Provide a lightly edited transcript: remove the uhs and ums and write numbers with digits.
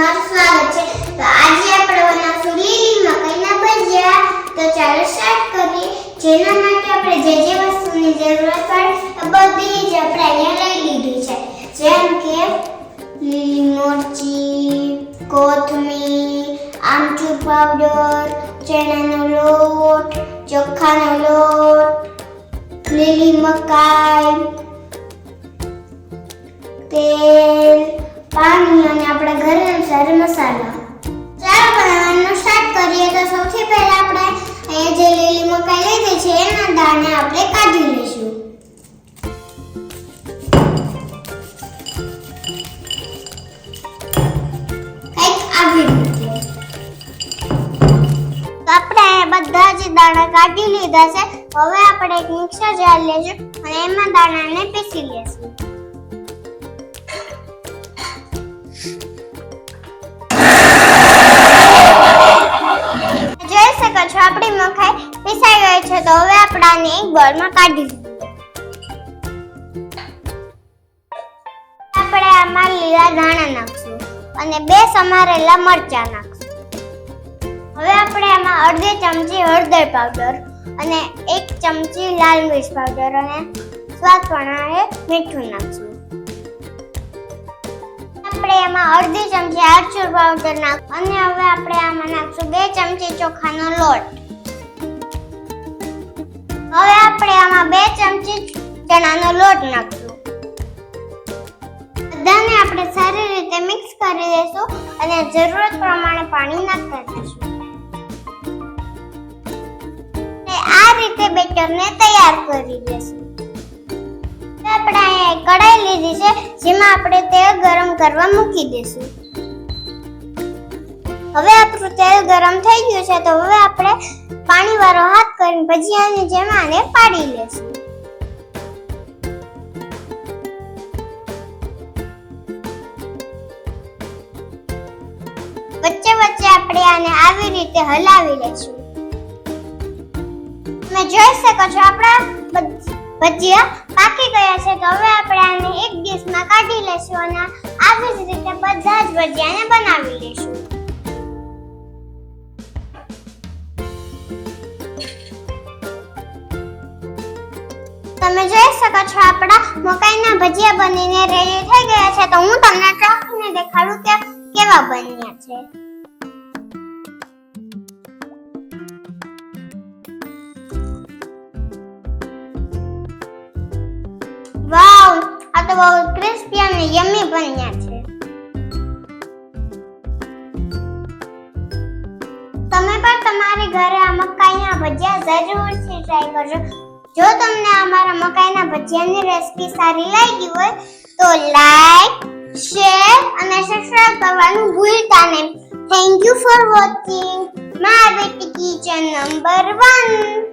તમારું સ્વાગત છે। તો આજે આપણે બનાવશું લીલી મકાઈના ભજીયા। તો ચાલો સ્ટાર્ટ કરીએ। જેના માટે આપણે જે વસ્તુની જરૂરત પડે બધી જ આપણે અહીંયા લઈ લીધી છે, જેમ કે લીલી મરચી, કોથમીર, આમચૂર પાવડર, ચણાનો લોટ, ચોખાનો લોટ, લીલી મકાઈ, તેલ, પાણી અને આપણા ઘરે અનુસાર મસાલા। ચાલો બનાવવાનું સ્ટાર્ટ કરીએ। તો સૌથી પહેલા આપણે અહીંયા જે લીલી મકાઈ લીધી છે એના દાણા આપણે કાઢી લઈશું। કંઈક આવી રીતે આપણે બધા જ દાણા કાઢી લીધા છે। હવે આપણે એક મિક્સર જાર લેશું અને એમાં દાણાને પીસી લેશું। જોઈ શકો છો આપણી મકાઈ પીસાઈ ગઈ છે। તો હવે આપણે આને એક બોલમાં કાઢી લઈએ। આપણે આમાં લીલા ધાણા નાખશું અને 2 સમારેલા મરચાં નાખશું। હવે આપણે આમાં અડધી ચમચી હળદર પાવડર અને 1 ચમચી લાલ મિર્ચ પાવડર અને સ્વાદ પ્રમાણે મીઠું નાખશું। આપણે એમાં અડધી ચમચી આમચૂર પાવડર નાખશું અને હવે આપણે આમાં નાખશું 2 ચમચી ચોખાનો લોટ। હવે આપણે આમાં 2 ચમચી ચણાનો લોટ નાખશું। બધાને આપણે સારી રીતે મિક્સ કરી દઈશું અને જરૂરત પ્રમાણે પાણી નાખતા જઈશું। આ રીતે બેટરને તૈયાર કરી લેશું। આપણે અહીંયા કઢાઈ લીધી છે જેમાં આપણે તેલ ગરમ કરવા મૂકી દઈશું। હવે આપણું તેલ ગરમ થઈ ગયું છે, તો હવે આપણે પાણીવાળો હાથ કરીને ભજીયાની જેમ આને પાડી લેશું। વચ્ચે વચ્ચે આપણે આને આવી રીતે હલાવી લેશું। તમે જોઈ શકો છો આપણા ભજીયા પાકી ગયા છે। તો હવે આપણે આને એક ડીશમાં કાઢી લેશું અને આવી જ રીતે બધા જ ભજીયાને બનાવી લેશું। તમે જોઈ શકો છો આપણા મકાઈના ભજીયા બનીને રેડી થઈ ગયા છે। તો હું તમને ચાખીને દેખાડું કે કેવા બન્યા છે। વાવ, આ તો બહુ ક્રિસ્પી અને યમી બન્યા છે। તમે પણ તમારી ઘરે આ મકાઈના ભજીયા જરૂરથી ટ્રાય કરજો। જો તમને અમારા મકાઈના ભજીયાની રેસીપી સારી લાગી હોય તો લાઈક, શેર અને સબસ્ક્રાઇબ કરવાનું ભૂલતા નહીં। Thank you for watching my Beti kitchen number 1।